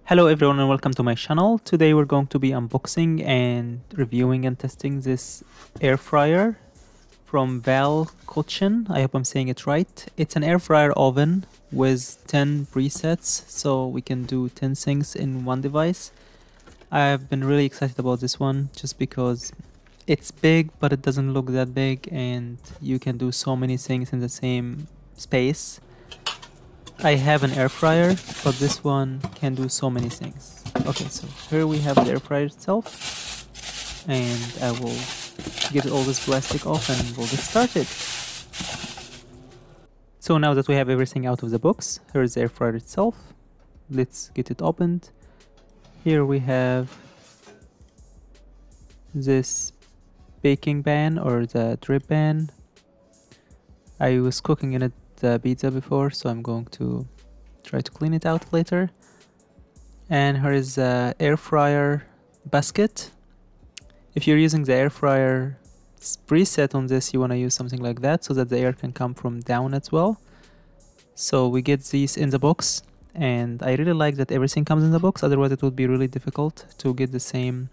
Hello everyone and welcome to my channel. Today we're going to be unboxing and reviewing and testing this air fryer from VAL CUCINE. I hope I'm saying it right. It's an air fryer oven with 10 presets, so we can do 10 things in one device. I've been really excited about this one just because it's big but it doesn't look that big and you can do so many things in the same space. I have an air fryer, but this one can do so many things. Okay, so here we have the air fryer itself, and I will get all this plastic off and we'll get started. So now that we have everything out of the box, here's the air fryer itself. Let's get it opened. Here we have this baking pan or the drip pan. I was cooking in it the pizza before, so I'm going to try to clean it out later. And here is the air fryer basket. If you're using the air fryer preset on this, you want to use something like that so that the air can come from down as well. So we get these in the box, and I really like that everything comes in the box, otherwise it would be really difficult to get the same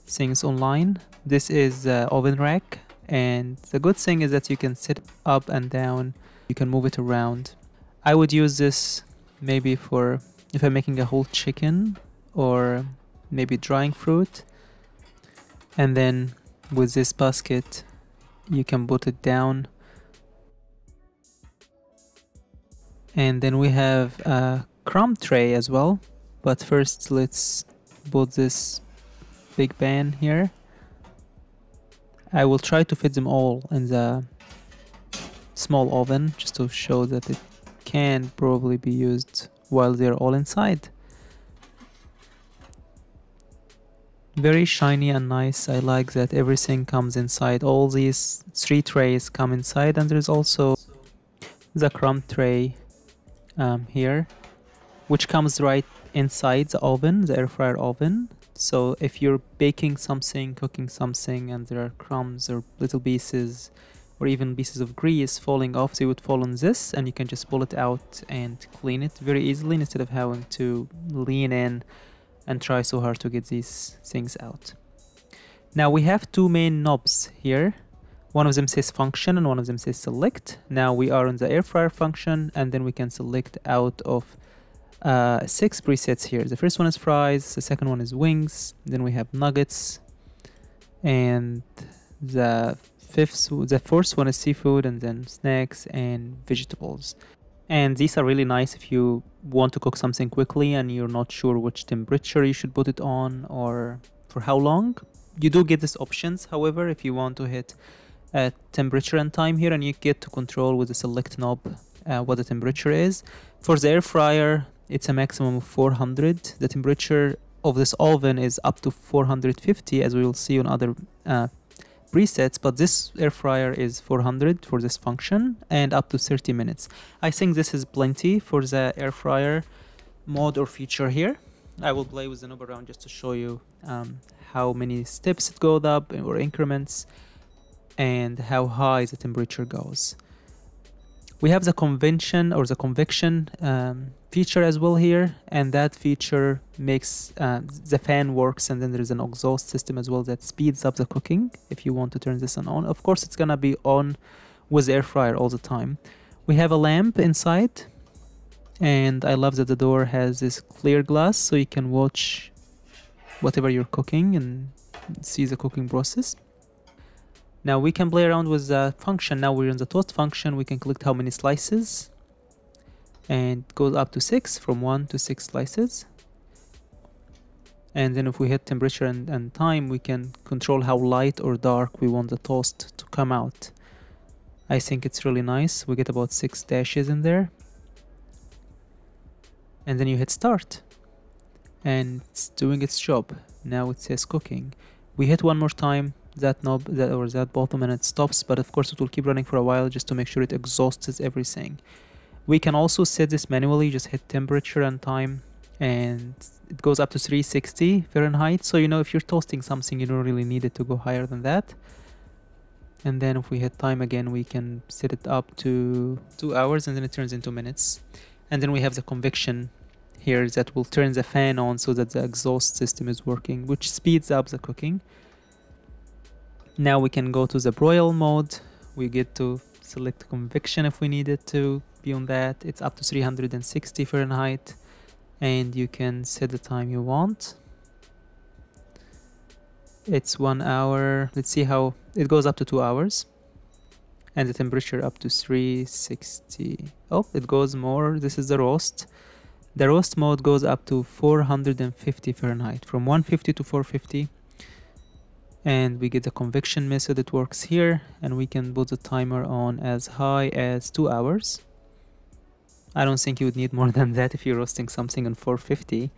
things online. This is the oven rack, and the good thing is that you can sit up and down. You can move it around. I would use this maybe for if I'm making a whole chicken or maybe drying fruit. And then with this basket, you can put it down. And then we have a crumb tray as well. But first, let's put this big pan here. I will try to fit them all in the small oven just to show that it can probably be used while they're all inside. Very shiny and nice. I like that everything comes inside. All these 3 trays come inside, and there's also the crumb tray here, which comes right inside the oven, the air fryer oven. So if you're baking something, cooking something, and there are crumbs or little pieces or even pieces of grease falling off, they would fall on this, and you can just pull it out and clean it very easily instead of having to lean in and try so hard to get these things out. Now we have 2 main knobs here. One of them says function and one of them says select. Now we are on the air fryer function, and then we can select out of 6 presets here. The first one is fries, the second one is wings, then we have nuggets, and the fourth one is seafood, and then snacks and vegetables. And these are really nice if you want to cook something quickly and you're not sure which temperature you should put it on or for how long. You do get these options, however, if you want to hit temperature and time here, and you get to control with the select knob what the temperature is. For the air fryer, it's a maximum of 400. The temperature of this oven is up to 450, as we will see on other presets, but this air fryer is 400 for this function and up to 30 minutes. I think this is plenty for the air fryer mode or feature here. I will play with the knob around just to show you how many steps it goes up or increments and how high the temperature goes. We have the convection feature as well here, and that feature makes the fan works, and then there is an exhaust system as well that speeds up the cooking if you want to turn this on. Of course, it's gonna be on with the air fryer all the time. We have a lamp inside, and I love that the door has this clear glass so you can watch whatever you're cooking and see the cooking process. Now we can play around with the function. Now we're in the toast function. We can click how many slices, and it goes up to 6, from 1 to 6 slices. And then if we hit temperature and time, we can control how light or dark we want the toast to come out. I think it's really nice. We get about 6 dashes in there. And then you hit start, and it's doing its job. Now it says cooking. We hit one more time that knob or that bottom, and it stops, but of course it will keep running for a while just to make sure it exhausts everything. We can also set this manually. Just hit temperature and time, and it goes up to 360 Fahrenheit. So if you're toasting something, you don't really need it to go higher than that. And then if we hit time again, we can set it up to 2 hours, and then it turns into minutes. And then we have the convection here that will turn the fan on so that the exhaust system is working, which speeds up the cooking. Now we can go to the broil mode. We get to select convection if we need it to be on that. It's up to 360 Fahrenheit, and you can set the time you want. It's 1 hour. Let's see how it goes up to 2 hours, and the temperature up to 360. Oh, it goes more. This is the roast. The roast mode goes up to 450 Fahrenheit, from 150 to 450. And we get the convection method. It works here, and we can put the timer on as high as 2 hours. I don't think you would need more than that if you're roasting something on 450.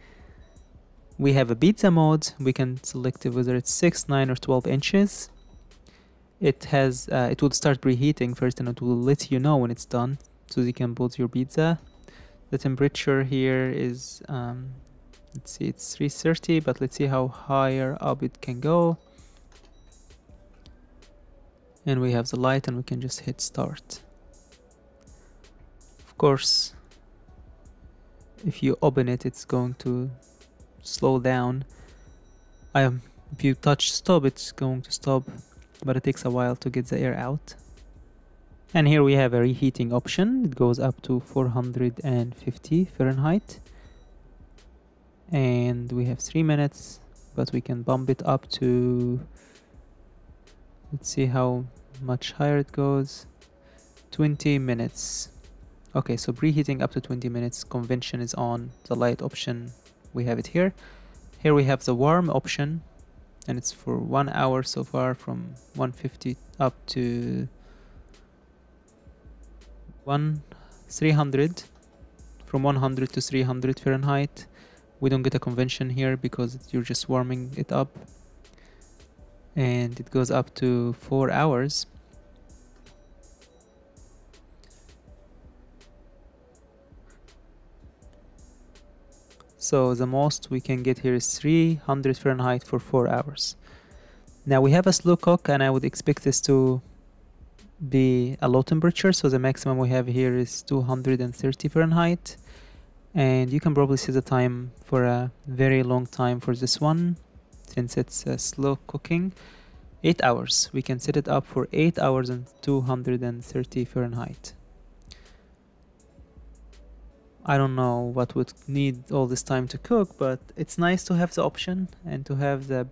We have a pizza mode. We can select whether it's 6, 9, or 12 inches. It has it will start preheating first, and it will let you know when it's done, so you can put your pizza. The temperature here is let's see, it's 330, but let's see how higher up it can go. And we have the light, and we can just hit start. Of course, if you open it, it's going to slow down. If you touch stop, it's going to stop, but it takes a while to get the air out. And here we have a reheating option. It goes up to 450 Fahrenheit. And we have 3 minutes, but we can bump it up to, let's see how much higher it goes, 20 minutes. Okay, so preheating up to 20 minutes. Convention is on. The light option, we have it here. Here we have the warm option, and it's for 1 hour so far, from 150 up to 300, from 100 to 300 Fahrenheit. We don't get a convention here because you're just warming it up. And it goes up to 4 hours. So the most we can get here is 300 Fahrenheit for 4 hours. Now we have a slow cook, and I would expect this to be a low temperature, so the maximum we have here is 230 Fahrenheit. And you can probably see the time for a very long time for this one, since it's slow cooking. 8 hours. We can set it up for 8 hours and 230 Fahrenheit. I don't know what would need all this time to cook, but it's nice to have the option and to have it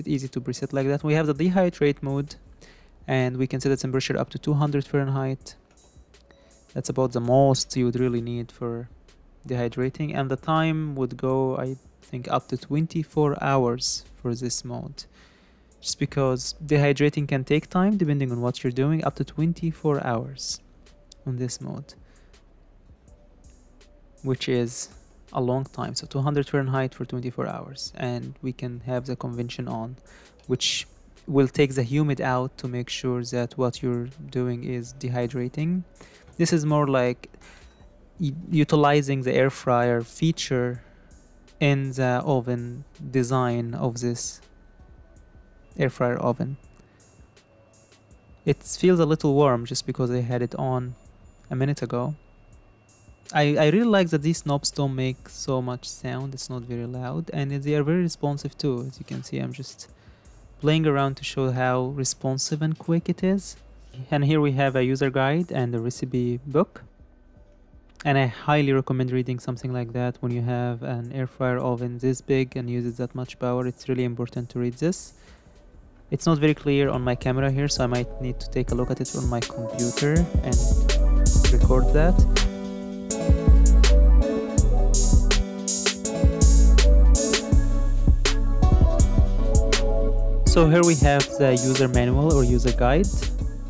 easy to preset like that. We have the dehydrate mode, and we can set the temperature up to 200 Fahrenheit. That's about the most you would really need for dehydrating, and the time would go, I think, up to 24 hours for this mode, just because dehydrating can take time depending on what you're doing. Up to 24 hours on this mode, which is a long time. So 200 Fahrenheit for 24 hours, and we can have the convention on, which will take the humid out to make sure that what you're doing is dehydrating. This is more like utilizing the air fryer feature in the oven design of this air fryer oven. It feels a little warm just because I had it on a minute ago. I really like that these knobs don't make so much sound. It's not very loud, and they are very responsive too. As you can see, I'm just playing around to show how responsive and quick it is. And here we have a user guide and a recipe book. And I highly recommend reading something like that when you have an air fryer oven this big and uses that much power. It's really important to read this. It's not very clear on my camera here, so I might need to take a look at it on my computer and record that. So here we have the user manual or user guide.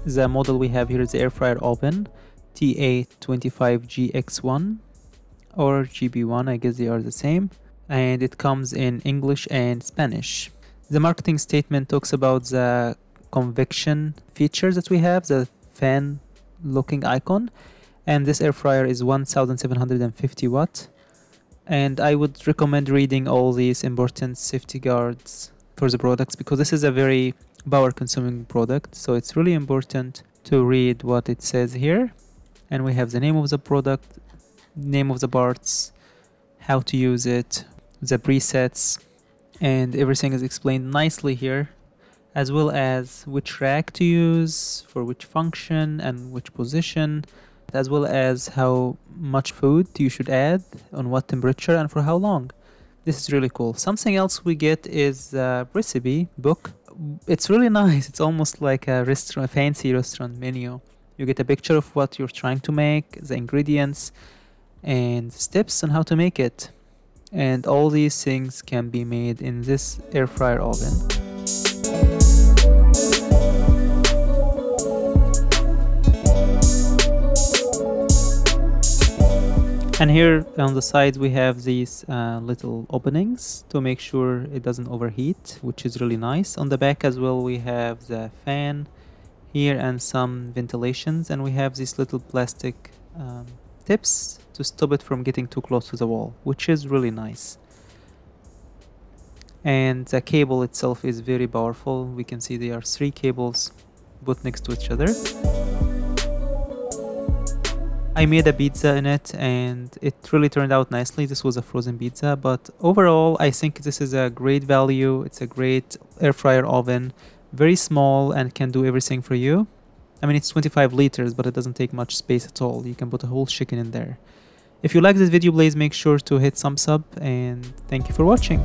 The model we have here is the air fryer oven TA25GX1 or GB1, I guess they are the same, and it comes in English and Spanish. The marketing statement talks about the convection features that we have, the fan looking icon, and this air fryer is 1750 watt, and I would recommend reading all these important safety guards for the products, because this is a very power consuming product, so it's really important to read what it says here. And we have the name of the product, name of the parts, how to use it, the presets, and everything is explained nicely here, as well as which rack to use for which function and which position, as well as how much food you should add, on what temperature, and for how long. This is really cool. Something else we get is a recipe book. It's really nice. It's almost like a restaurant, a fancy restaurant menu. You get a picture of what you're trying to make, the ingredients, and steps on how to make it. And all these things can be made in this air fryer oven. And here on the sides we have these little openings to make sure it doesn't overheat, which is really nice. On the back as well we have the fan here and some ventilations, and we have these little plastic tips to stop it from getting too close to the wall, which is really nice. And the cable itself is very powerful. We can see there are 3 cables put next to each other. I made a pizza in it and it really turned out nicely. This was a frozen pizza, but overall I think this is a great value. It's a great air fryer oven, very small and can do everything for you. I mean, it's 25 liters, but it doesn't take much space at all. You can put a whole chicken in there. If you like this video, please make sure to hit thumbs up, and thank you for watching.